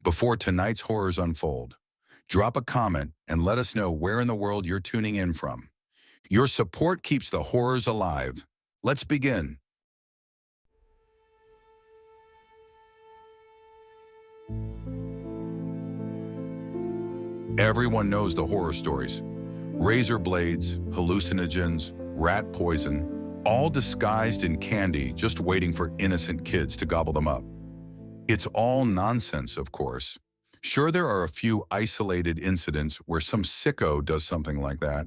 Before tonight's horrors unfold, drop a comment and let us know where in the world you're tuning in from. Your support keeps the horrors alive. Let's begin. Everyone knows the horror stories. Razor blades, hallucinogens, rat poison, all disguised in candy just waiting for innocent kids to gobble them up. It's all nonsense, of course. Sure, there are a few isolated incidents where some sicko does something like that,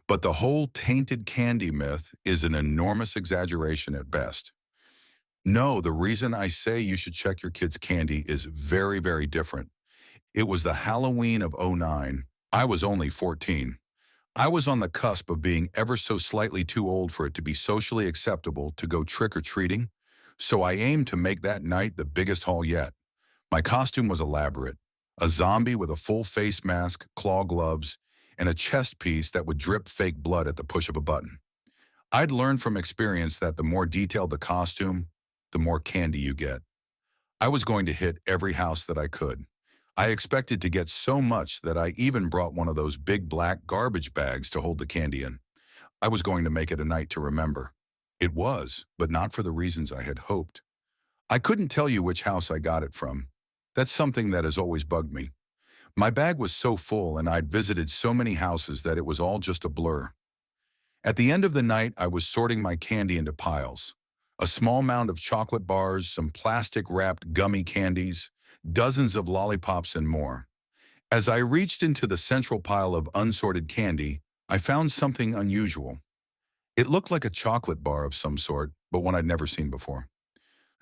but the whole tainted candy myth is an enormous exaggeration at best. No, the reason I say you should check your kids' candy is very, very different. It was the Halloween of '09. I was only 14. I was on the cusp of being ever so slightly too old for it to be socially acceptable to go trick-or-treating, so I aimed to make that night the biggest haul yet. My costume was elaborate. A zombie with a full face mask, claw gloves, and a chest piece that would drip fake blood at the push of a button. I'd learned from experience that the more detailed the costume, the more candy you get. I was going to hit every house that I could. I expected to get so much that I even brought one of those big black garbage bags to hold the candy in. I was going to make it a night to remember. It was, but not for the reasons I had hoped. I couldn't tell you which house I got it from. That's something that has always bugged me. My bag was so full and I'd visited so many houses that it was all just a blur. At the end of the night, I was sorting my candy into piles. A small mound of chocolate bars, some plastic-wrapped gummy candies, dozens of lollipops and more. As I reached into the central pile of unsorted candy, I found something unusual. It looked like a chocolate bar of some sort, but one I'd never seen before.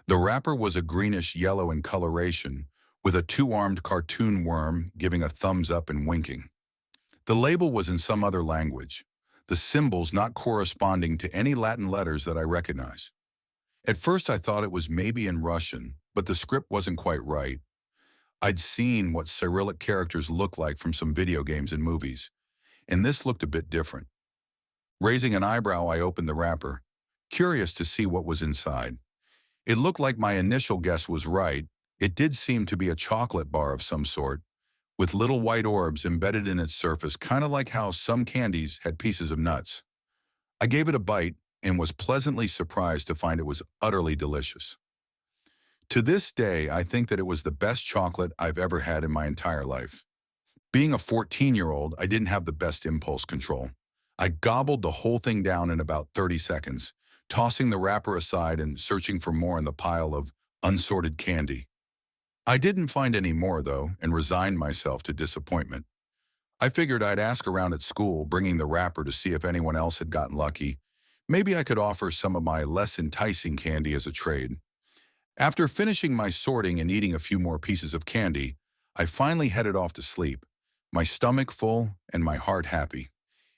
The wrapper was a greenish yellow in coloration, with a two-armed cartoon worm giving a thumbs up and winking. The label was in some other language, the symbols not corresponding to any Latin letters that I recognize. At first I thought it was maybe in Russian, but the script wasn't quite right. I'd seen what Cyrillic characters look like from some video games and movies, and this looked a bit different. Raising an eyebrow, I opened the wrapper, curious to see what was inside. It looked like my initial guess was right. It did seem to be a chocolate bar of some sort, with little white orbs embedded in its surface, kind of like how some candies had pieces of nuts. I gave it a bite and was pleasantly surprised to find it was utterly delicious. To this day, I think that it was the best chocolate I've ever had in my entire life. Being a 14-year-old, I didn't have the best impulse control. I gobbled the whole thing down in about 30 seconds, tossing the wrapper aside and searching for more in the pile of unsorted candy. I didn't find any more, though, and resigned myself to disappointment. I figured I'd ask around at school, bringing the wrapper to see if anyone else had gotten lucky. Maybe I could offer some of my less enticing candy as a trade. After finishing my sorting and eating a few more pieces of candy, I finally headed off to sleep, my stomach full and my heart happy.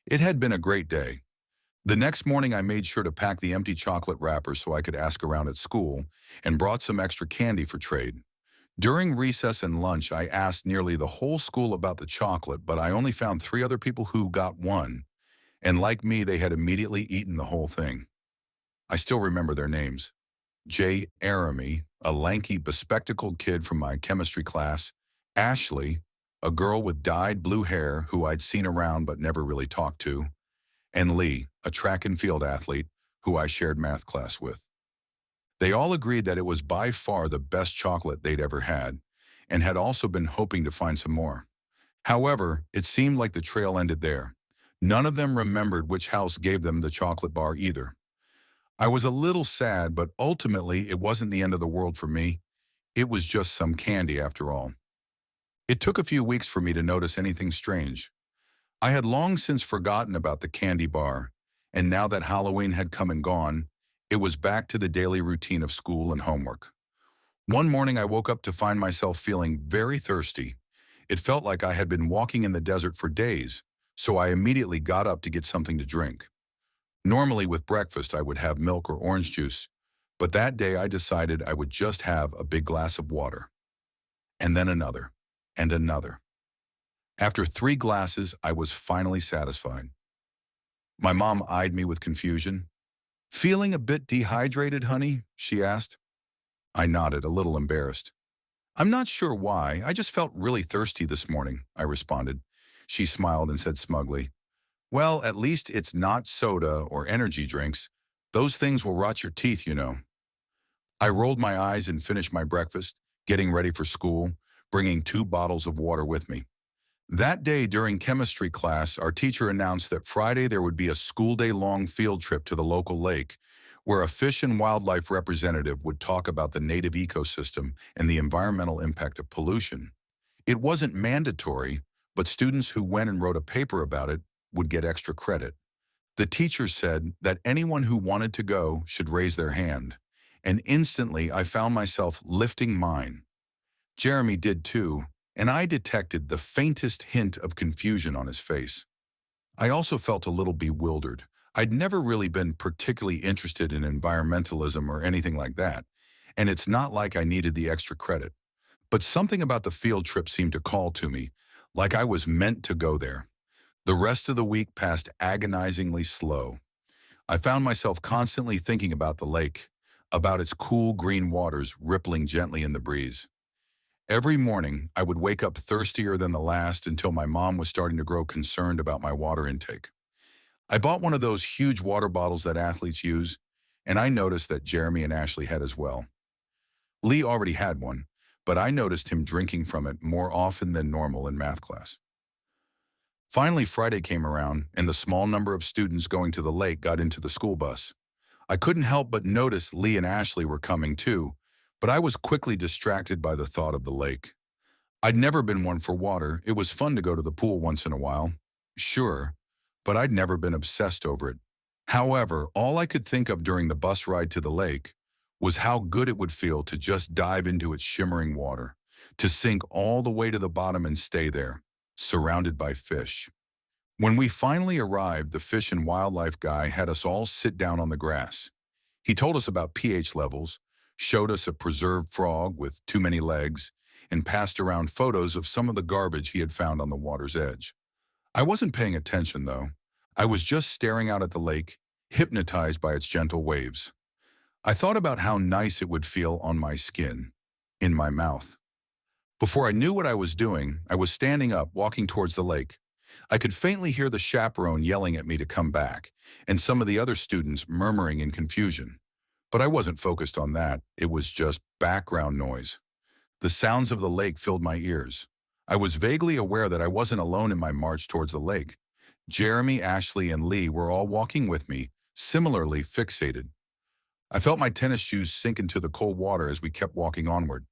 It had been a great day. The next morning I made sure to pack the empty chocolate wrapper so I could ask around at school and brought some extra candy for trade. During recess and lunch, I asked nearly the whole school about the chocolate, but I only found 3 other people who got one, and like me, they had immediately eaten the whole thing. I still remember their names. Jay Aramy, a lanky, bespectacled kid from my chemistry class, Ashley, a girl with dyed blue hair who I'd seen around but never really talked to, and Lee, a track and field athlete who I shared math class with. They all agreed that it was by far the best chocolate they'd ever had, and had also been hoping to find some more. However, it seemed like the trail ended there. None of them remembered which house gave them the chocolate bar either. I was a little sad, but ultimately it wasn't the end of the world for me. It was just some candy after all. It took a few weeks for me to notice anything strange. I had long since forgotten about the candy bar, and now that Halloween had come and gone, it was back to the daily routine of school and homework. One morning I woke up to find myself feeling very thirsty. It felt like I had been walking in the desert for days, so I immediately got up to get something to drink. Normally with breakfast I would have milk or orange juice, but that day I decided I would just have a big glass of water. And then another, and another. After 3 glasses, I was finally satisfied. My mom eyed me with confusion. "Feeling a bit dehydrated, honey?" she asked. I nodded, a little embarrassed. I'm not sure why. I just felt really thirsty this morning, I responded. She smiled and said smugly, well, at least it's not soda or energy drinks. Those things will rot your teeth, you know. I rolled my eyes and finished my breakfast, getting ready for school, bringing 2 bottles of water with me. That day during chemistry class, our teacher announced that Friday there would be a school day-long field trip to the local lake, where a fish and wildlife representative would talk about the native ecosystem and the environmental impact of pollution. It wasn't mandatory, but students who went and wrote a paper about it would get extra credit. The teacher said that anyone who wanted to go should raise their hand, and instantly I found myself lifting mine. Jeremy did too, and I detected the faintest hint of confusion on his face. I also felt a little bewildered. I'd never really been particularly interested in environmentalism or anything like that, and it's not like I needed the extra credit. But something about the field trip seemed to call to me, like I was meant to go there. The rest of the week passed agonizingly slow. I found myself constantly thinking about the lake, about its cool green waters rippling gently in the breeze. Every morning, I would wake up thirstier than the last until my mom was starting to grow concerned about my water intake. I bought one of those huge water bottles that athletes use, and I noticed that Jeremy and Ashley had as well. Lee already had one, but I noticed him drinking from it more often than normal in math class. Finally, Friday came around, and the small number of students going to the lake got into the school bus. I couldn't help but notice Lee and Ashley were coming too, but I was quickly distracted by the thought of the lake. I'd never been one for water. It was fun to go to the pool once in a while. Sure, but I'd never been obsessed over it. However, all I could think of during the bus ride to the lake was how good it would feel to just dive into its shimmering water, to sink all the way to the bottom and stay there, surrounded by fish. When we finally arrived, the fish and wildlife guy had us all sit down on the grass. He told us about pH levels, showed us a preserved frog with too many legs, and passed around photos of some of the garbage he had found on the water's edge. I wasn't paying attention, though. I was just staring out at the lake, hypnotized by its gentle waves. I thought about how nice it would feel on my skin, in my mouth. Before I knew what I was doing, I was standing up, walking towards the lake. I could faintly hear the chaperone yelling at me to come back, and some of the other students murmuring in confusion. But I wasn't focused on that. It was just background noise. The sounds of the lake filled my ears. I was vaguely aware that I wasn't alone in my march towards the lake. Jeremy, Ashley, and Lee were all walking with me, similarly fixated. I felt my tennis shoes sink into the cold water as we kept walking onward.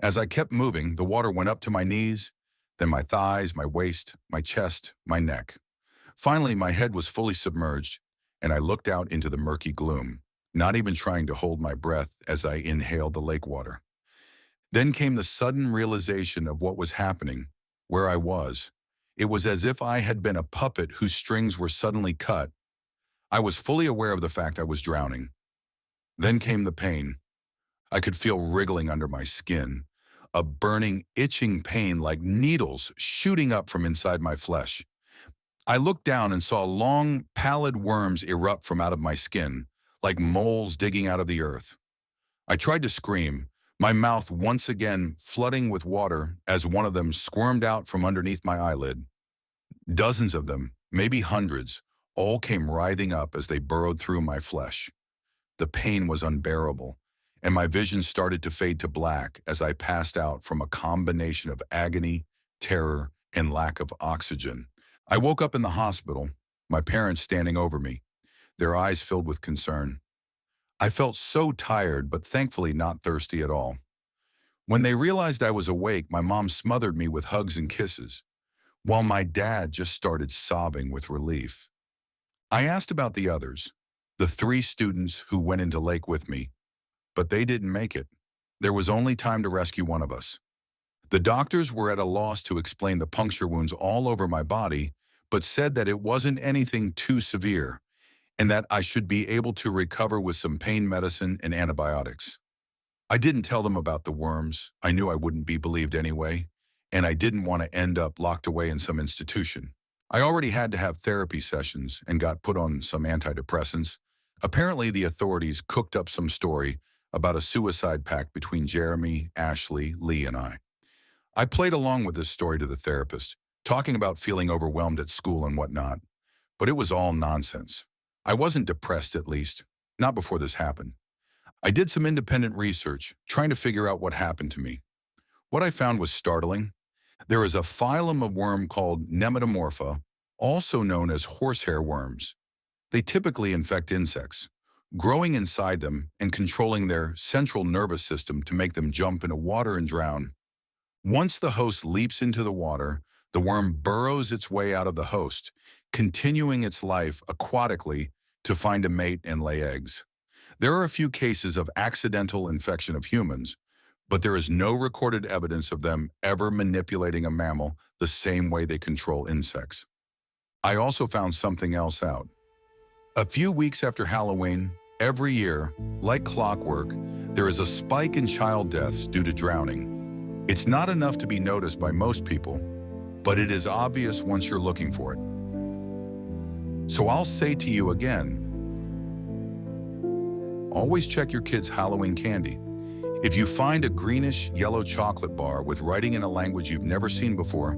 As I kept moving, the water went up to my knees, then my thighs, my waist, my chest, my neck. Finally, my head was fully submerged, and I looked out into the murky gloom, not even trying to hold my breath as I inhaled the lake water. Then came the sudden realization of what was happening, where I was. It was as if I had been a puppet whose strings were suddenly cut. I was fully aware of the fact I was drowning. Then came the pain. I could feel wriggling under my skin, a burning, itching pain like needles shooting up from inside my flesh. I looked down and saw long, pallid worms erupt from out of my skin, like moles digging out of the earth. I tried to scream, my mouth once again flooding with water as one of them squirmed out from underneath my eyelid. Dozens of them, maybe hundreds, all came writhing up as they burrowed through my flesh. The pain was unbearable, and my vision started to fade to black as I passed out from a combination of agony, terror, and lack of oxygen. I woke up in the hospital, my parents standing over me, their eyes filled with concern. I felt so tired, but thankfully not thirsty at all. When they realized I was awake, my mom smothered me with hugs and kisses, while my dad just started sobbing with relief. I asked about the others, the 3 students who went into lake with me, but they didn't make it. There was only time to rescue one of us. The doctors were at a loss to explain the puncture wounds all over my body, but said that it wasn't anything too severe, and that I should be able to recover with some pain medicine and antibiotics. I didn't tell them about the worms. I knew I wouldn't be believed anyway, and I didn't want to end up locked away in some institution. I already had to have therapy sessions and got put on some antidepressants. Apparently, the authorities cooked up some story about a suicide pact between Jeremy, Ashley, Lee, and I. I played along with this story to the therapist, talking about feeling overwhelmed at school and whatnot, but it was all nonsense. I wasn't depressed, at least, not before this happened. I did some independent research, trying to figure out what happened to me. What I found was startling. There is a phylum of worm called Nemetomorpha, also known as horsehair worms. They typically infect insects, growing inside them and controlling their central nervous system to make them jump into water and drown. Once the host leaps into the water, the worm burrows its way out of the host, continuing its life aquatically to find a mate and lay eggs. There are a few cases of accidental infection of humans, but there is no recorded evidence of them ever manipulating a mammal the same way they control insects. I also found something else out. A few weeks after Halloween, every year, like clockwork, there is a spike in child deaths due to drowning. It's not enough to be noticed by most people, but it is obvious once you're looking for it. So I'll say to you again, always check your kids' Halloween candy. If you find a greenish yellow chocolate bar with writing in a language you've never seen before,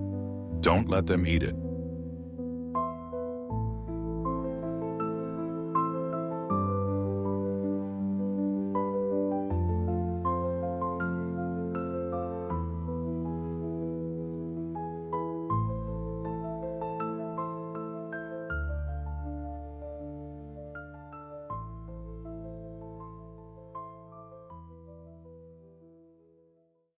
don't let them eat it.